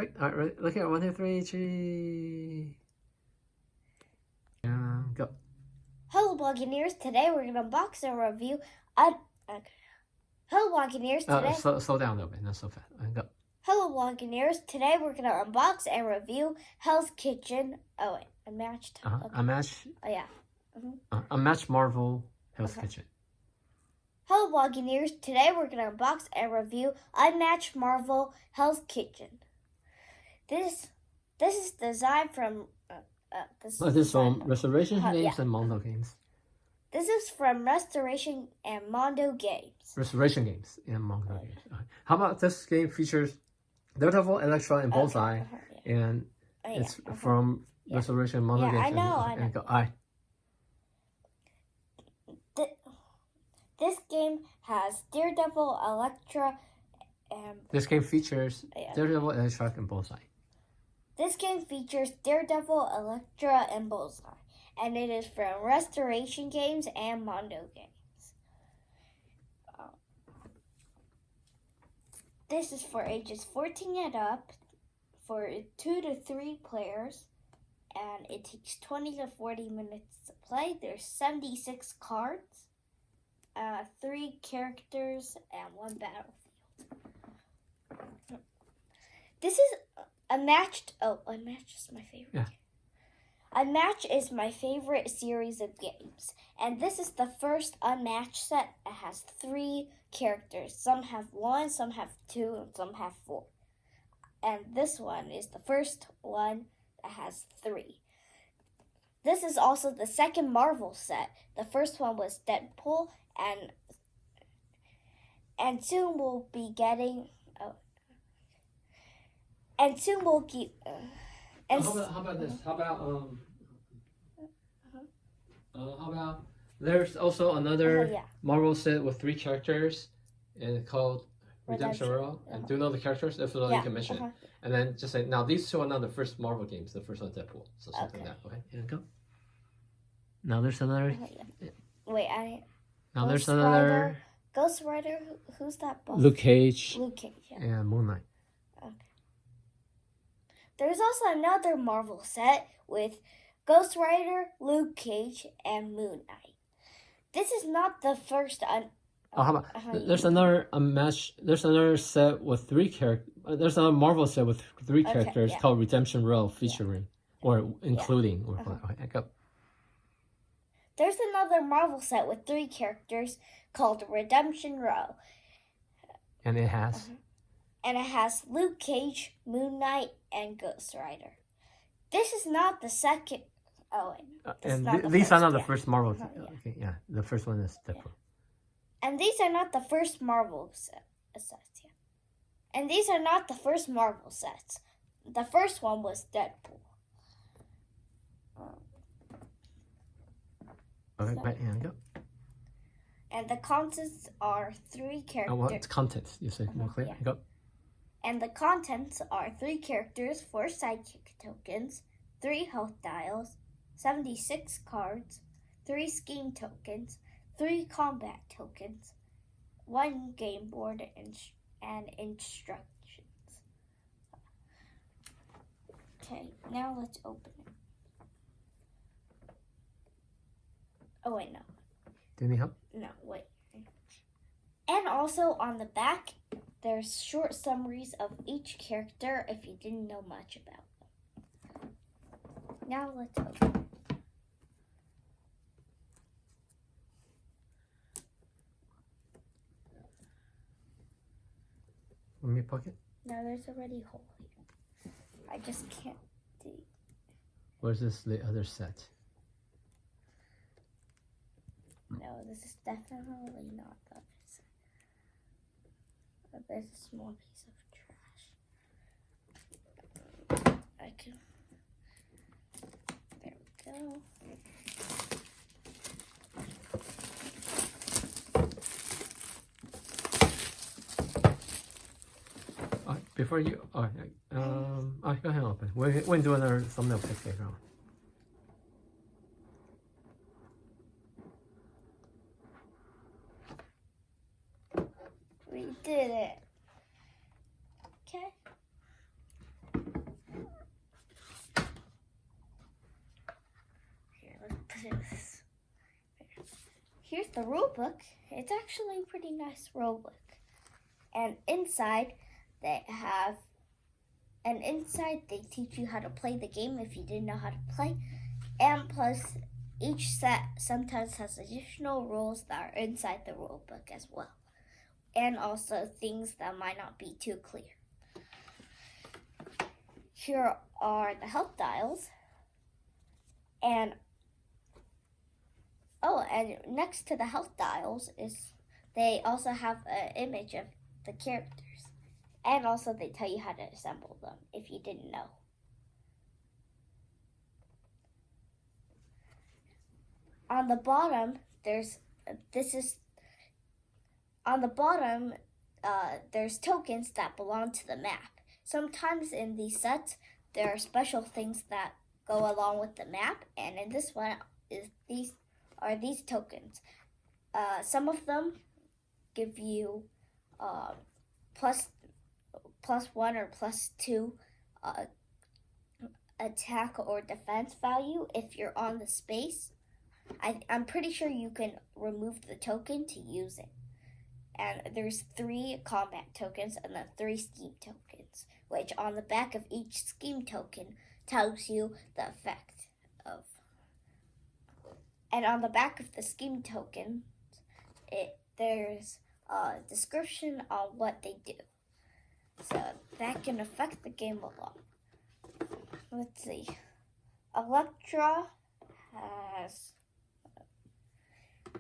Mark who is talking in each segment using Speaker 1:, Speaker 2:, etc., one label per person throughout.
Speaker 1: Right. All right. Ready? Look at 1, 2, 3, 3. Go.
Speaker 2: Hello, Buccaneers. Today we're gonna unbox and review. Hello, Buccaneers. Today.
Speaker 1: Slow down a little bit, not so fast. Go.
Speaker 2: Hello, Buccaneers. Today we're gonna unbox and review Hell's Kitchen. Oh wait, Unmatched.
Speaker 1: Okay. Unmatched.
Speaker 2: Oh yeah.
Speaker 1: Unmatched Marvel Hell's Kitchen.
Speaker 2: Hello, Buccaneers. Today we're gonna unbox and review Unmatched Marvel Hell's Kitchen. This is designed from.
Speaker 1: This is from Restoration Games
Speaker 2: yeah.
Speaker 1: and Mondo Games.
Speaker 2: This is from Restoration and Mondo Games.
Speaker 1: Restoration Games and Mondo Games. How about this game features Daredevil, Elektra, and Bullseye, and it's from Restoration and Mondo Games.
Speaker 2: I know.
Speaker 1: Go.
Speaker 2: This game has Daredevil, Elektra, and...
Speaker 1: This game features Daredevil, Elektra, and Bullseye.
Speaker 2: This game features Daredevil, Elektra, and Bullseye, and it is from Restoration Games and Mondo Games. This is for ages 14 and up, for 2 to 3 players, and it takes 20 to 40 minutes to play. There's 76 cards, 3 characters, and 1 battlefield. This is Unmatched. Oh, Unmatched is my favorite.
Speaker 1: Yeah.
Speaker 2: Unmatched is my favorite series of games. And this is the first Unmatched set. It has 3 characters. Some have 1, some have 2, and some have 4. And this one is the first one that has 3. This is also the second Marvel set. The first one was Deadpool, and soon we'll be getting... And soon we'll keep.
Speaker 1: How about this? How about there's also another Marvel set with 3 characters, and called Redemption Row. And do you know the characters? If so, you can mention. And then just say, now these 2 are not the first Marvel games. The first one Deadpool. So something like that. Okay. And go. Now there's another. Now there's another.
Speaker 2: Ghost Rider. Who's that boss?
Speaker 1: Luke Cage.
Speaker 2: Luke Cage. Yeah.
Speaker 1: And Moon Knight.
Speaker 2: There's also another Marvel set with Ghost Rider, Luke Cage, and Moon Knight. This is not the first.
Speaker 1: How about there's another There's another set with 3 characters. There's another Marvel set with 3 characters called Redemption Row, featuring or including. Go.
Speaker 2: There's another Marvel set with 3 characters called Redemption Row.
Speaker 1: And it has.
Speaker 2: And it has Luke Cage, Moon Knight, and Ghost Rider. This is not the second. Oh, wait.
Speaker 1: These are not the first Marvel. The first one is Deadpool.
Speaker 2: And these are not the first Marvel sets. And these are not the first Marvel sets. The first one was Deadpool.
Speaker 1: Okay, and go.
Speaker 2: And the contents are 3 characters.
Speaker 1: What's contents? You say more clear. Go.
Speaker 2: And the contents are 3 characters, 4 sidekick tokens, 3 health dials, 76 cards, 3 scheme tokens, 3 combat tokens, 1 game board, and instructions. Okay, now let's open it. Oh, wait, no.
Speaker 1: Do you need help?
Speaker 2: No, wait. And also on the back, there's short summaries of each character if you didn't know much about them. Now let's open.
Speaker 1: Want me to pocket?
Speaker 2: No, there's already a hole here. I just can't do.
Speaker 1: Where's the other set?
Speaker 2: No, this is definitely not the other set. There's a small piece of trash. There we go.
Speaker 1: Before you, go ahead and open. We're going to do another thumbnail pick later on.
Speaker 2: We did it. Okay. the rulebook, it's actually a pretty nice rulebook. And inside they teach you how to play the game if you didn't know how to play. And plus, each set sometimes has additional rules that are inside the rulebook as well. And also things that might not be too clear. Here are the health dials. And next to the health dials they also have an image of the characters. And also they tell you how to assemble them if you didn't know. On the bottom, there's tokens that belong to the map. Sometimes in these sets, there are special things that go along with the map, and in this one these tokens. Some of them give you plus 1 or plus 2 attack or defense value if you're on the space. I'm pretty sure you can remove the token to use it. And there's 3 combat tokens and then 3 scheme tokens, which on the back of each scheme token tells you the effect of. And on the back of the scheme token, there's a description on what they do. So that can affect the game a lot. Let's see. Electra has...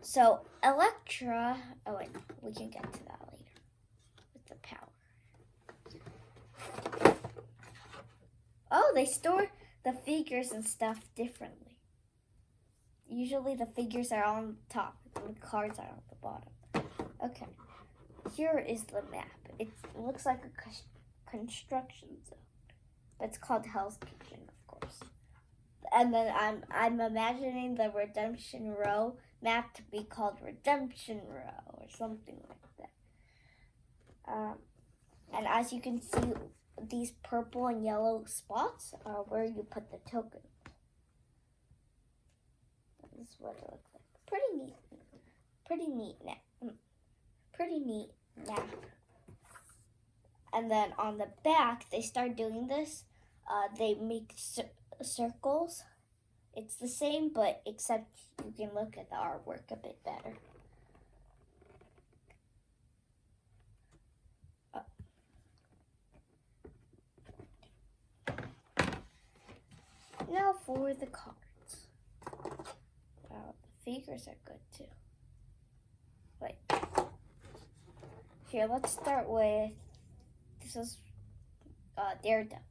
Speaker 2: So Electra... Oh wait, we can get to that later. With the power. Oh, they store the figures and stuff differently. Usually the figures are on top and the cards are on the bottom. Okay, here is the map. It looks like a construction zone, but it's called Hell's Kitchen, of course. And then I'm imagining the Redemption Row map to be called Redemption Row or something like that. And as you can see, these purple and yellow spots are where you put the tokens. This is what it looks like. Pretty neat map. And then on the back, they start doing this. They make circles. It's the same, but except you can look at the artwork a bit better. Now for the cards. Wow, the figures are good too. Wait. Here, let's start with, this is Daredevil.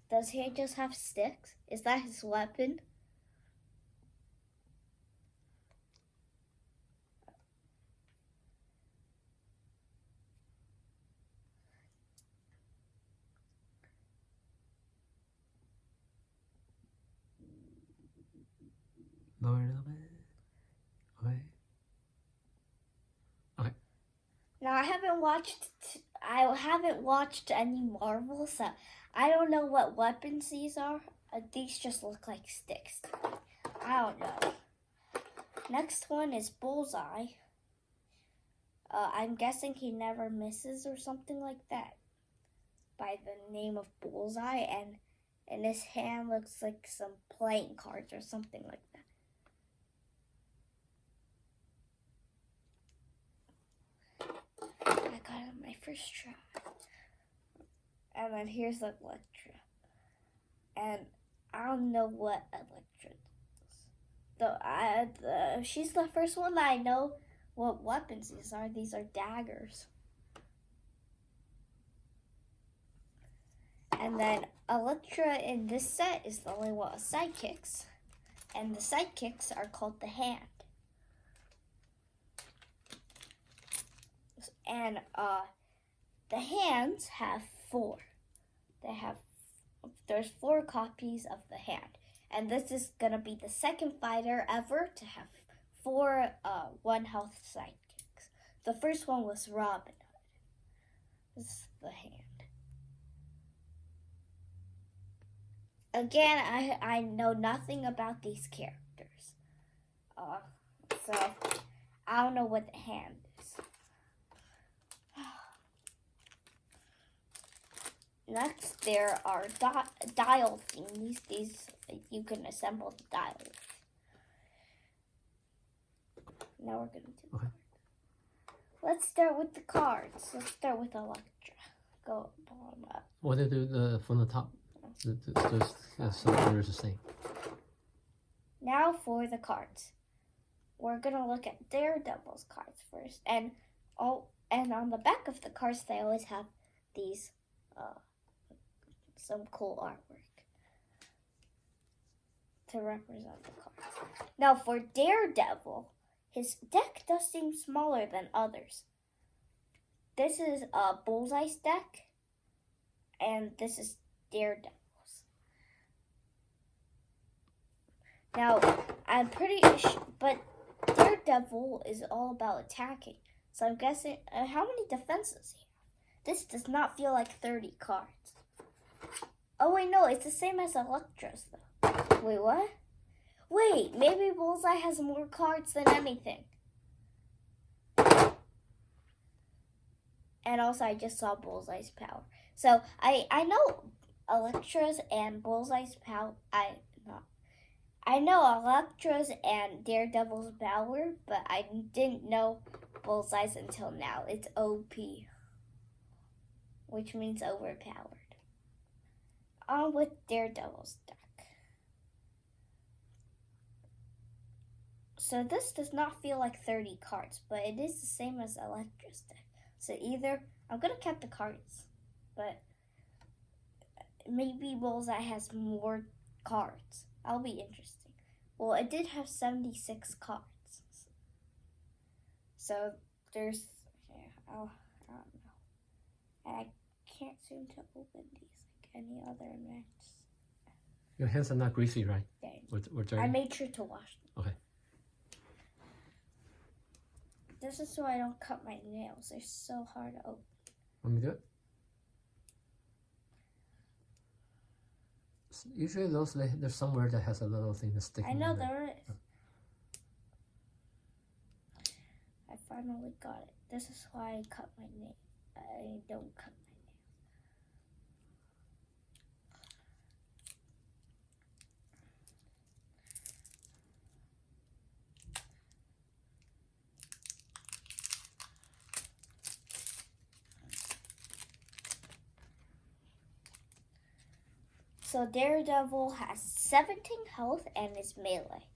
Speaker 2: Does he just have sticks? Is that his weapon?
Speaker 1: Lower a little bit. Okay. Okay.
Speaker 2: Now I haven't watched any Marvel, so I don't know what weapons these are. These just look like sticks. I don't know. Next one is Bullseye. I'm guessing he never misses or something like that. By the name of Bullseye, and his hand looks like some playing cards or something like that. I got it on my first try. And then here's Electra. And I don't know what Electra does. She's the first one that I know what weapons these are. These are daggers. And then Electra in this set is the only one with sidekicks. And the sidekicks are called the Hand. And the hands have 4. There's 4 copies of the Hand. And this is going to be the second fighter ever to have 4 1 health sidekicks. The first one was Robin Hood. This is the Hand. Again, I know nothing about these characters. So I don't know what the hand is. Next, there are dial thingies. These you can assemble the dial. Now we're gonna do.
Speaker 1: Okay.
Speaker 2: Let's start with the cards. Let's start with Electra. Go bottom up.
Speaker 1: What do you do from the top? Some orders the same.
Speaker 2: Now for the cards. We're gonna look at Daredevil's cards first, and on the back of the cards they always have these some cool artwork to represent the cards. Now for Daredevil, his deck does seem smaller than others. This is Bullseye's deck, and this is Daredevil's. Now, I'm pretty sure, but Daredevil is all about attacking. So I'm guessing, how many defenses he have? This does not feel like 30 cards. Oh wait, no, it's the same as Electra's though. Wait, what? Wait, maybe Bullseye has more cards than anything. And also, I just saw Bullseye's power. So I know Electra's and Bullseye's power. I know Electra's and Daredevil's power, but I didn't know Bullseye's until now. It's OP, which means overpowered. On with Daredevil's deck. So this does not feel like 30 cards, but it is the same as Electra's deck. So either, I'm going to count the cards, but maybe Bullseye has more cards. That'll be interesting. Well, it did have 76 cards. So there's, I don't know. And I can't seem to open these like any other matches.
Speaker 1: Your hands are not greasy, right?
Speaker 2: Yeah. I made sure to wash them.
Speaker 1: Okay.
Speaker 2: This is so I don't cut my nails. They're so hard to open.
Speaker 1: Want me to do it? Usually there's somewhere that has a little thing that's sticking.
Speaker 2: I know there is. I finally got it. This is why I cut my nails. I don't cut my nails. So Daredevil has 17 health and is melee.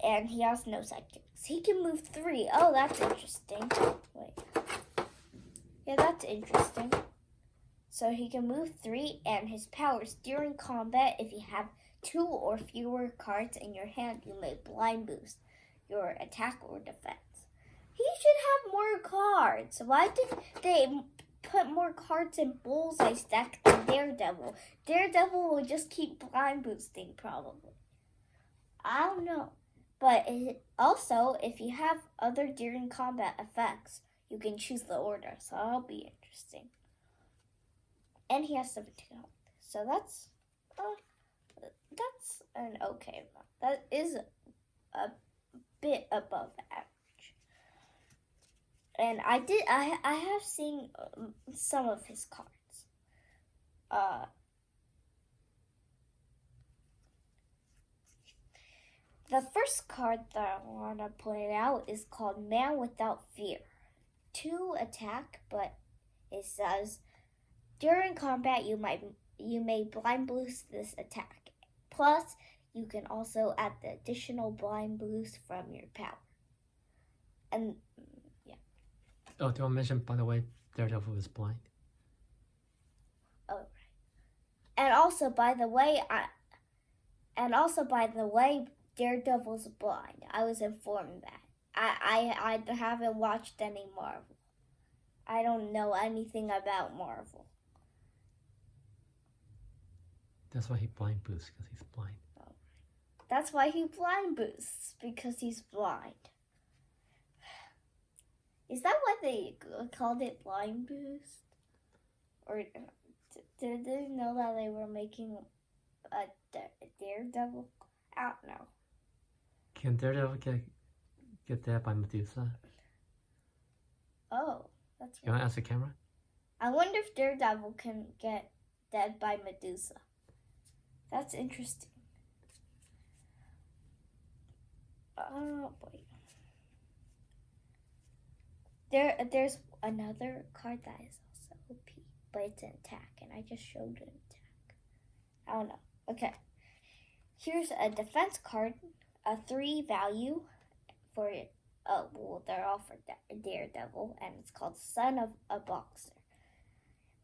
Speaker 2: And he has no sidekicks. He can move 3. Oh, that's interesting. Wait. Yeah, that's interesting. So he can move 3, and his powers during combat, if you have 2 or fewer cards in your hand, you may blind boost your attack or defense. He should have more cards. Why did they put more cards in Bullseye's deck than Daredevil? Daredevil will just keep blind boosting, probably. I don't know. But also, if you have other during combat effects, you can choose the order. So that'll be interesting. And he has 17 health. So that's an okay amount. That is a bit above average. And I have seen some of his cards. The first card that I want to point out is called Man Without Fear. 2 attack, but it says during combat you may blind boost this attack. Plus, you can also add the additional blind boost from your power. And yeah.
Speaker 1: Oh, do I mention, by the way, Daredevil is blind?
Speaker 2: Oh, right. And also, by the way, Daredevil's blind. I was informed that. I haven't watched any Marvel. I don't know anything about Marvel.
Speaker 1: That's why he blind boosts, because he's blind.
Speaker 2: Oh, that's why he blind boosts, because he's blind. Is that why they called it blind boost? Or did they know that they were making a Daredevil? I don't know.
Speaker 1: Can Daredevil get that by Medusa?
Speaker 2: Oh, that's right.
Speaker 1: You want to ask the camera?
Speaker 2: I wonder if Daredevil can get dead by Medusa. That's interesting. Oh boy. There's another card that is also OP, but it's an attack, and I just showed an attack. I don't know. Okay. Here's a defense card, a 3 value for it. Oh, well, they're all for Daredevil, and it's called Son of a Boxer.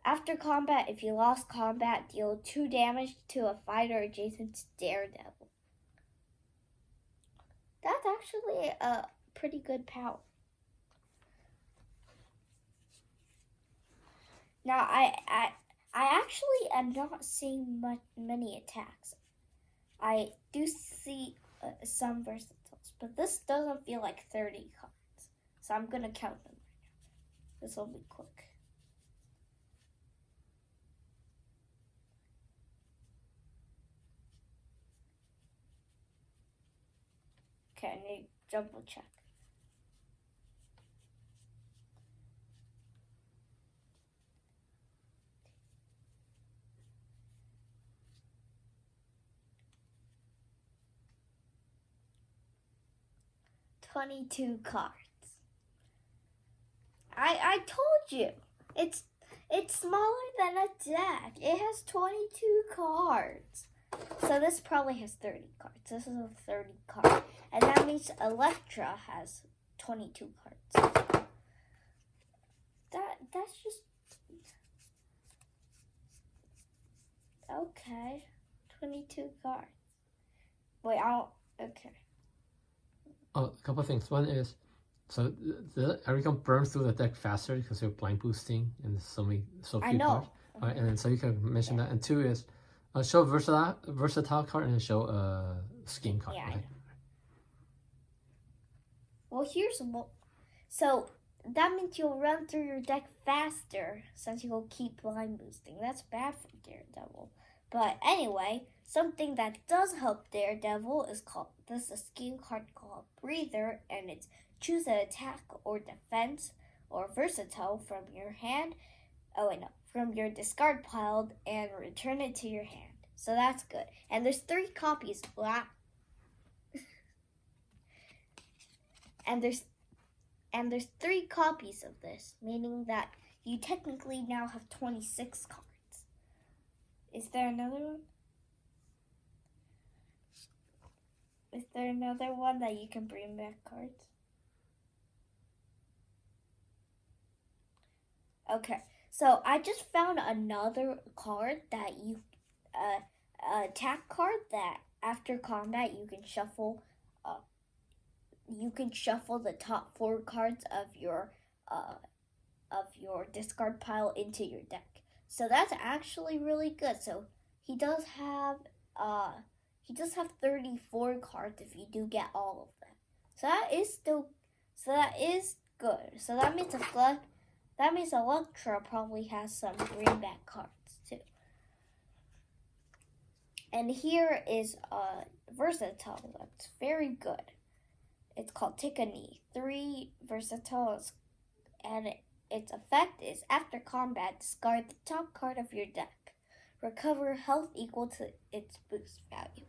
Speaker 2: After combat, if you lost combat, deal 2 damage to a fighter adjacent to Daredevil. That's actually a pretty good power. Now, I actually am not seeing many attacks. I do see some versatiles, but this doesn't feel like 30 cards. So I'm going to count them right now. This will be quick. Okay, I need to double check. $22 cards. I told you, it's smaller than a deck. It has 22 cards. So this probably has 30 cards. This is a 30 card. And that means Elektra has 22 cards. That's just okay. 22 cards. Wait, okay.
Speaker 1: Oh, a couple of things. One is, so everyone burns through the deck faster because you're blind boosting and there's so few cards. And then so you can mention that. And 2 is, show versatile card and then show a scheme card.
Speaker 2: Yeah,
Speaker 1: right?
Speaker 2: I know. Well, here's so that means you'll run through your deck faster since you'll keep blind boosting. That's bad for Daredevil. But anyway, something that does help Daredevil is a scheme card called Breather, and it's choose an attack or defense or versatile from your hand. Oh wait, no, from your discard pile and return it to your hand. So that's good. And there's 3 copies. Wow. and there's 3 copies of this, meaning that you technically now have 26 cards. Is there another one? Is there another one that you can bring back cards? Okay, so I just found another card that you, attack card that after combat you can shuffle. You can shuffle the top 4 cards of your discard pile into your deck. So that's actually really good. So he does have 34 cards if you do get all of them. So that is good. So that means Elektra probably has some greenback cards too. And here is a versatile that's very good. It's called Take a Knee. 3 versatiles, and its effect is after combat, discard the top card of your deck. Recover health equal to its boost value.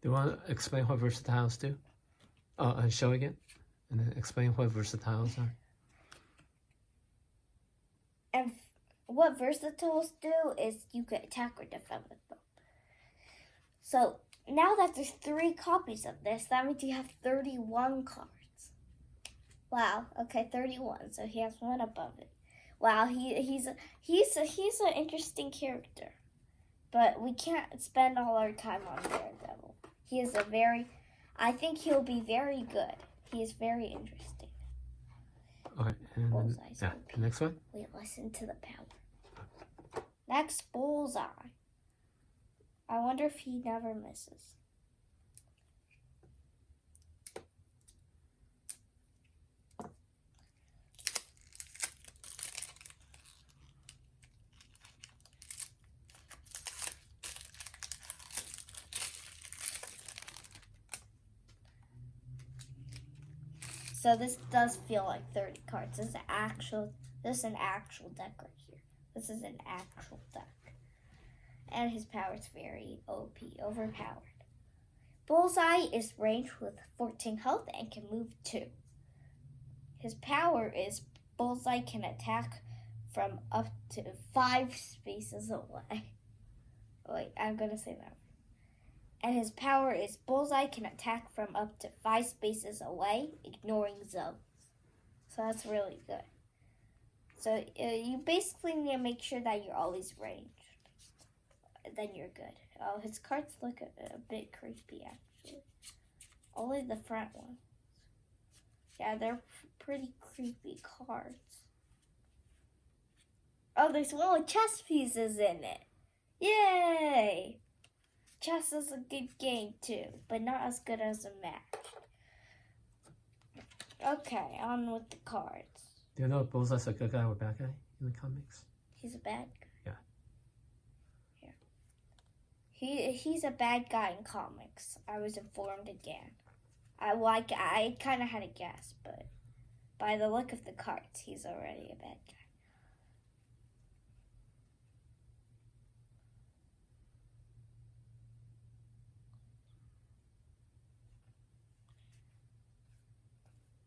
Speaker 1: Do you want to explain what versatiles do? Oh, and show again, and then explain what versatiles are.
Speaker 2: And what versatiles do is you can attack or defend with them. So now that there's 3 copies of this, that means you have 31 cards. Wow. Okay, 31. So he has 1 above it. Wow. He's an interesting character, but we can't spend all our time on Daredevil. I think he'll be very good. He is very interesting.
Speaker 1: Okay. And the next one.
Speaker 2: Wait, listen to the power. Next, Bullseye. I wonder if he never misses. So this does feel like 30 cards. This is an actual deck right here. This is an actual deck. And his power is very OP, overpowered. Bullseye is ranged with 14 health and can move 2. His power is Bullseye can attack from up to 5 spaces away. Wait, I'm gonna say that. And his power is Bullseye can attack from up to 5 spaces away, ignoring zones. So that's really good. So you basically need to make sure that you're always ranged. Then you're good. Oh, his cards look a bit creepy, actually. Only the front ones. Yeah, they're pretty creepy cards. Oh, there's one with chess pieces in it. Yay! Chess is a good game too, but not as good as a match. Okay, on with the cards.
Speaker 1: Do you know if Bullseye's a good guy or a bad guy in the comics?
Speaker 2: He's a bad guy.
Speaker 1: Yeah.
Speaker 2: He's a bad guy in comics. I was informed again. I kind of had a guess, but by the look of the cards, he's already a bad guy.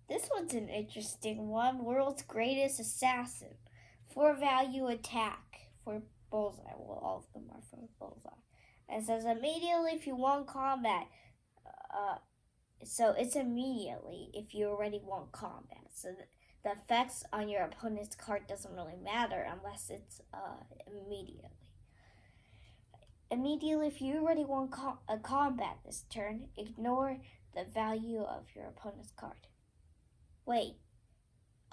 Speaker 2: This one's an interesting one. World's greatest assassin. 4 value attack for Bullseye. Well, all of them are for Bullseye. And it says immediately if you won combat. So it's immediately if you already won combat. So the effects on your opponent's card doesn't really matter unless it's immediately. Immediately if you already won a combat this turn, ignore the value of your opponent's card. Wait.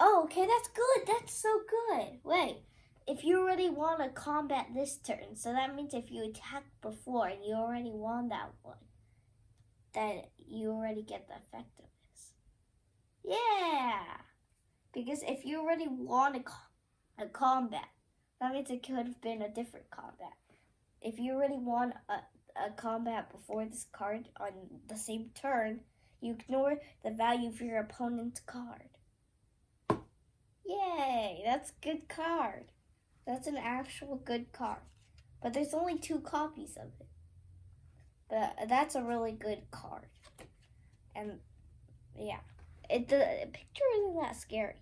Speaker 2: Oh, okay, that's good. That's so good. Wait. If you already won a combat this turn, so that means if you attacked before and you already won that one, then you already get the effect of this. Yeah! Because if you already won a combat, that means it could have been a different combat. If you already won a combat before this card on the same turn, you ignore the value of your opponent's card. Yay! That's a good card. That's an actual good card. But there's only 2 copies of it. But that's a really good card. And yeah, the picture isn't that scary.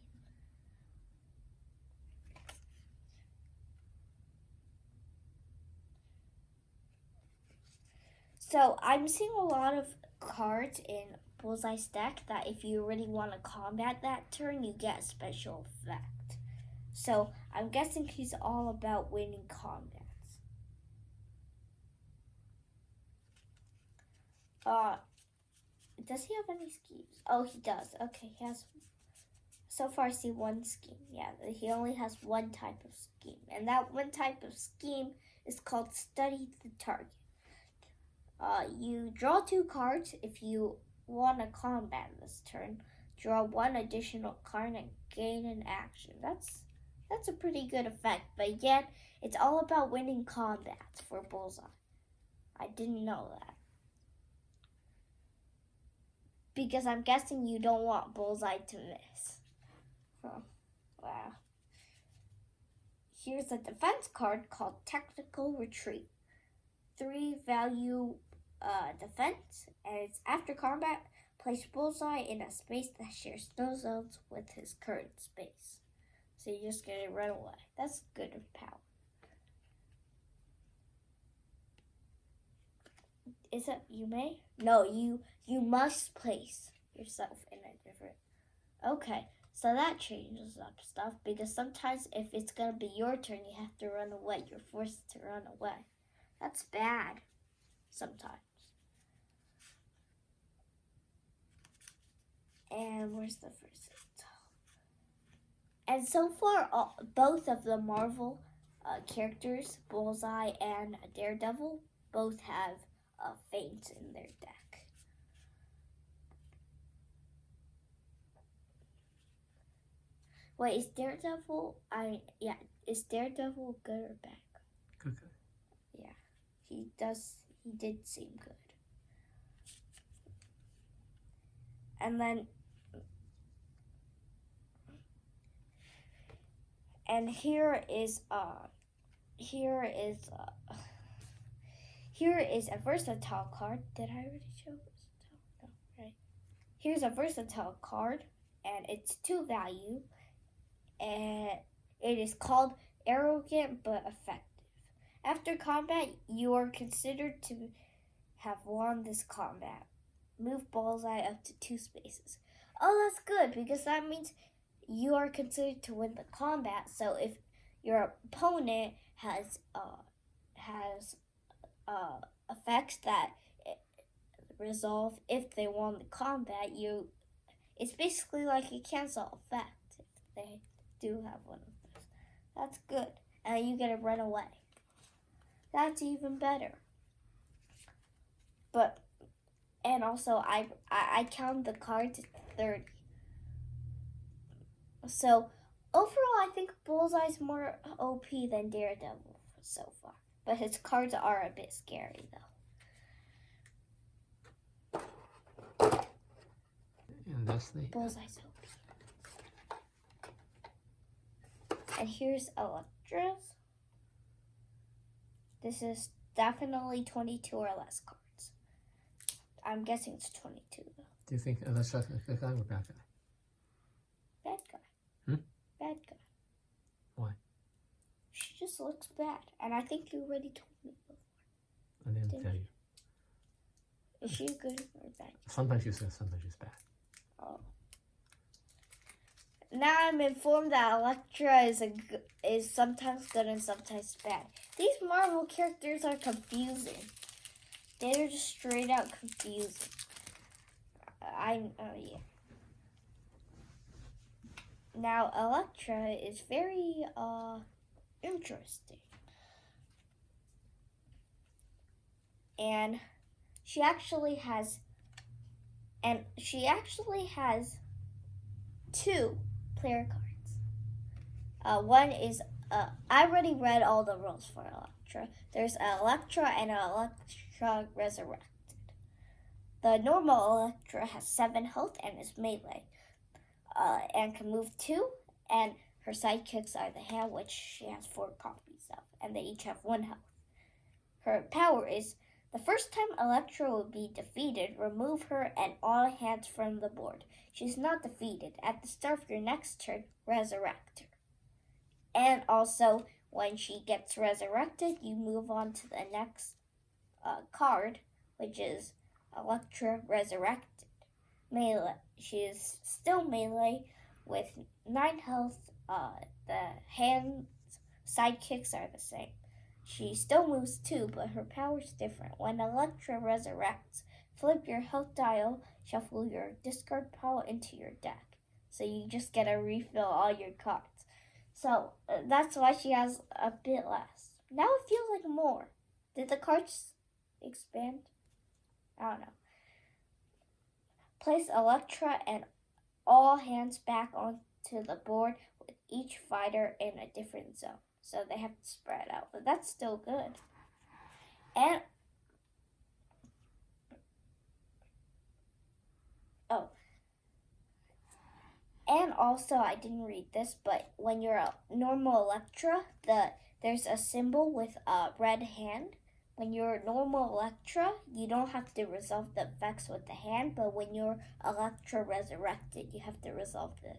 Speaker 2: So I'm seeing a lot of cards in Bullseye's deck that if you really want to combat that turn, you get a special effect. So I'm guessing he's all about winning combats. Does he have any schemes? Oh, he does. Okay, he has. So far, I see 1 scheme. Yeah, he only has 1 type of scheme, and that 1 type of scheme is called Study the Target. You draw 2 cards if you want a combat this turn. Draw 1 additional card and gain an action. That's a pretty good effect, but yet it's all about winning combats for Bullseye. I didn't know that. Because I'm guessing you don't want Bullseye to miss. Oh, wow. Here's a defense card called Technical Retreat. 3 value defense, and it's after combat, place Bullseye in a space that shares no zones with his current space. So you're just gonna run away. That's good power. Is it you may? No, you must place yourself in a different. Okay, so that changes up stuff because sometimes if it's gonna be your turn, you have to run away. You're forced to run away. That's bad. Sometimes. And where's the first? And so far, both of the Marvel characters, Bullseye and Daredevil, both have feints in their deck. Wait, is Daredevil? Is Daredevil good or bad?
Speaker 1: Good.
Speaker 2: Yeah, he did seem good. And then And here is a versatile card. Did I already show versatile? No, right. Here's a versatile card, and it's 2 value, and it is called Arrogant but Effective. After combat, you are considered to have won this combat. Move Bullseye up to 2 spaces. Oh, that's good, because that means you are considered to win the combat. So if your opponent has effects that resolve if they won the combat, it's basically like a cancel effect if they do have one of those. That's good. And you get to run away. That's even better. And also I count the cards to 30. So overall, I think Bullseye's more OP than Daredevil so far. But his cards are a bit scary, though.
Speaker 1: And that's the
Speaker 2: Bullseye's OP. And here's Elektra's. This is definitely 22 or less cards. I'm guessing it's 22, though.
Speaker 1: Do you think Elektra's a good guy or bad guy?
Speaker 2: Bad guy. Bad guy.
Speaker 1: Why?
Speaker 2: She just looks bad. And I think you already told me before.
Speaker 1: I didn't tell you.
Speaker 2: Is she good or bad?
Speaker 1: Sometimes she's good, sometimes she's bad.
Speaker 2: Oh. Now I'm informed that Elektra is sometimes good and sometimes bad. These Marvel characters are confusing. They're just straight out confusing. Yeah. Now Elektra is very interesting. And she actually has 2 player cards. One is I already read all the rules for Elektra. There's Elektra and Elektra Resurrected. The normal Elektra has 7 health and is melee, and can move 2. And her sidekicks are the hand, which she has 4 copies of, and they each have 1 health. Her power is: the first time Elektra will be defeated, remove her and all hands from the board. She's not defeated. At the start of your next turn, resurrect her. And also, when she gets resurrected, you move on to the next card, which is Elektra Resurrected. Melee. She is still melee with 9 health. The hand sidekicks are the same. She still moves 2, but her power's different. When Elektra resurrects, flip your health dial, shuffle your discard pile into your deck. So you just get to refill all your cards. So that's why she has a bit less. Now it feels like more. Did the cards expand? I don't know. Place Elektra and all hands back onto the board with each fighter in a different zone. So they have to spread out, but that's still good. And also, I didn't read this, but when you're a normal Elektra, there's a symbol with a red hand. When you're normal Elektra, you don't have to resolve the effects with the hand, but when you're Elektra Resurrected, you have to resolve the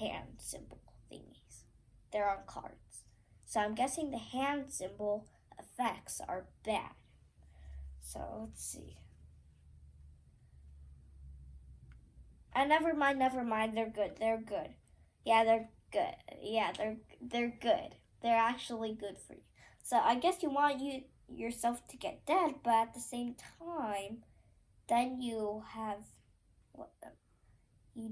Speaker 2: hand symbol thingies. They're on cards. So I'm guessing the hand symbol effects are bad. So let's see. Never mind. They're good. Yeah, they're good. Yeah, they're good. They're actually good for you. So I guess you want yourself to get dead, but at the same time, then you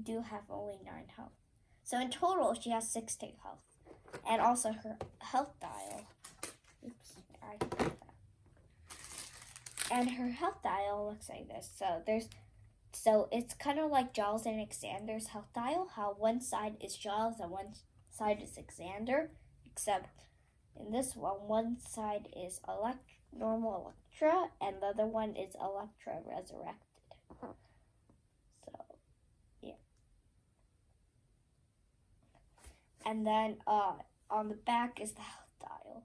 Speaker 2: do have only 9 health. So in total, she has 16 health. And also her health dial. Oops, I did that. And her health dial looks like this. So it's kind of like Giles and Xander's health dial. How one side is Giles and one side is Xander. Except in this one side is normal Elektra and the other one is Elektra Resurrected. So, yeah. And then on the back is the health dial.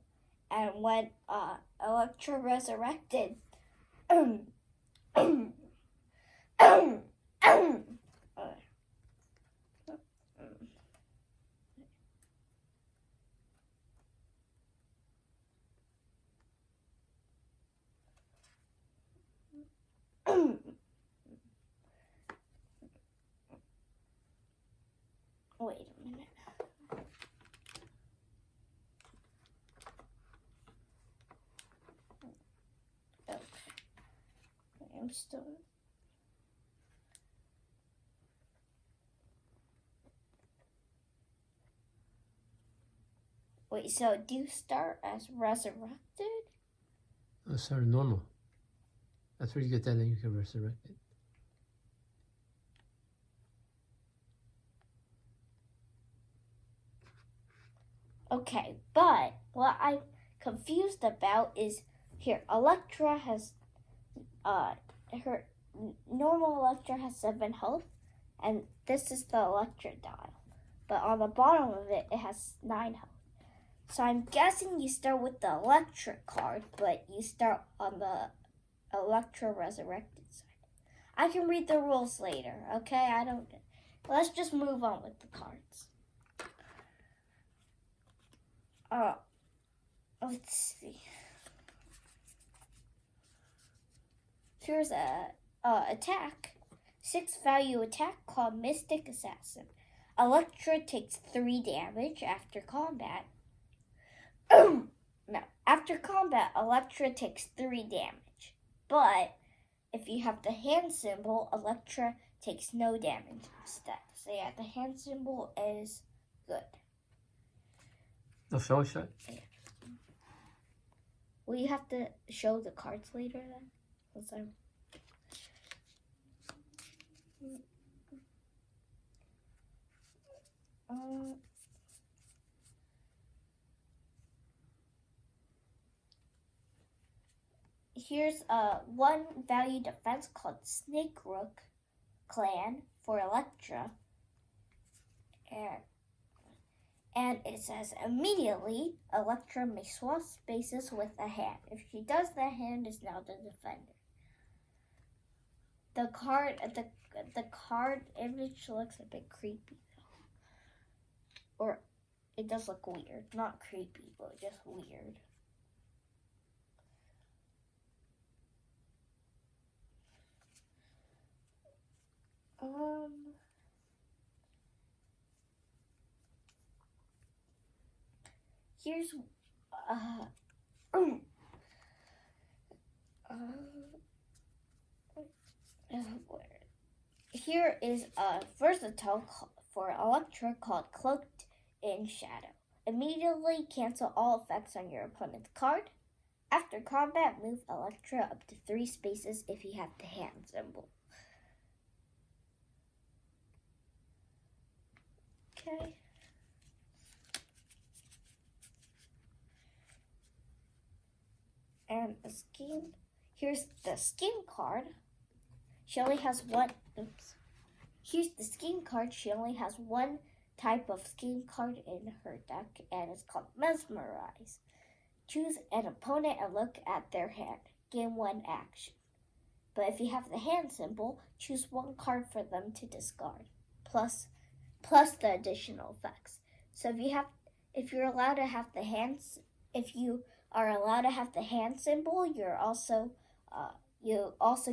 Speaker 2: And when Electra resurrected, wait a minute. Okay. I'm still. Wait, so do you start as resurrected?
Speaker 1: Start normal. That's where you get that, then you can resurrect it.
Speaker 2: Okay, but what I'm confused about is here, Electra has, her normal Electra has 7 health, and this is the Electra dial. But on the bottom of it, it has 9 health. So I'm guessing you start with the Electra card, but you start on the Electra resurrected side. I can read the rules later, okay? Let's just move on with the cards. Let's see. Here's a attack. 6 value attack called Mystic Assassin. Electra takes 3 damage after combat. No, after combat, Electra takes 3 damage. But if you have the hand symbol, Electra takes no damage instead. So yeah, the hand symbol is good.
Speaker 1: Oh, show a shot.
Speaker 2: Yeah. Will you have to show the cards later then? Here's a 1 value defense called Snake Rook Clan for Electra. And it says immediately Electra may swap spaces with a hand. If she does, the hand is now the defender. The card image looks a bit creepy though. Or it does look weird. Not creepy, but just weird. Here's here is a versatile for Electra called Cloaked in Shadow. Immediately cancel all effects on your opponent's card. After combat, move Electra up to 3 spaces if you have the hand symbol. Okay. And a scheme. Here's the scheme card. She only has one. Oops. Here's the scheme card. She only has 1 type of scheme card in her deck, and it's called Mesmerize. Choose an opponent and look at their hand. Gain 1 action. But if you have the hand symbol, choose 1 card for them to discard, plus the additional effects. So if you are allowed to have the hand symbol, you also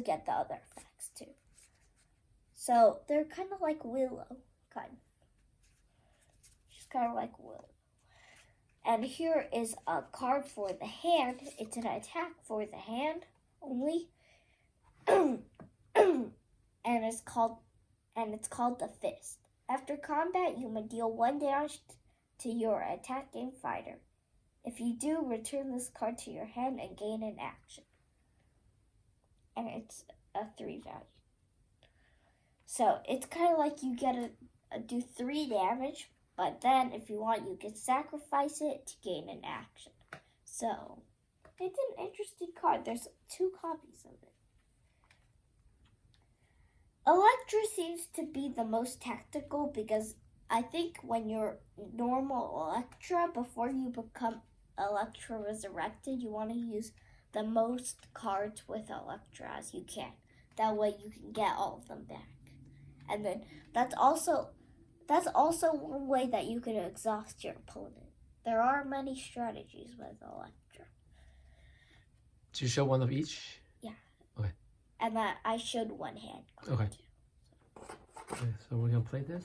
Speaker 2: get the other effects too. So they're kind of like Willow, kind of. She's kind of like Willow. And here is a card for the hand. It's an attack for the hand only. and it's called the Fist. After combat, you may deal 1 damage to your attacking fighter. If you do, return this card to your hand and gain an action. And it's a 3 value. So it's kind of like you get to do 3 damage, but then if you want, you can sacrifice it to gain an action. So it's an interesting card. There's 2 copies of it. Electra seems to be the most tactical because I think when you're normal Electra, before you become Electra Resurrected, you want to use the most cards with Electra as you can. That way you can get all of them back. And then that's also one way that you can exhaust your opponent. There are many strategies with Electra.
Speaker 1: Do you show one of each?
Speaker 2: Yeah.
Speaker 1: Okay.
Speaker 2: And that I showed one hand.
Speaker 1: Okay. Okay, so we're gonna play this.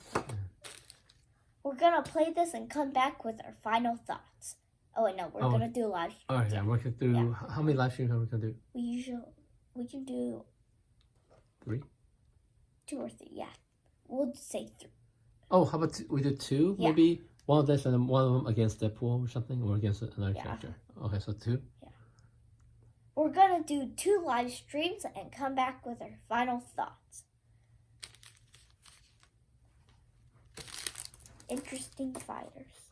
Speaker 2: We're gonna play this and come back with our final thoughts. Oh wait, no, we're gonna do live streams.
Speaker 1: All right, yeah, we're gonna do. Yeah. How many live streams are we gonna do?
Speaker 2: We can do
Speaker 1: 3,
Speaker 2: 2 or 3. Yeah, we'll say 3.
Speaker 1: Oh, how about we do 2? Yeah. Maybe one of this and then one of them against Deadpool or something, or against another character. Okay, so 2.
Speaker 2: Yeah. We're gonna do 2 live streams and come back with our final thoughts. Interesting fighters.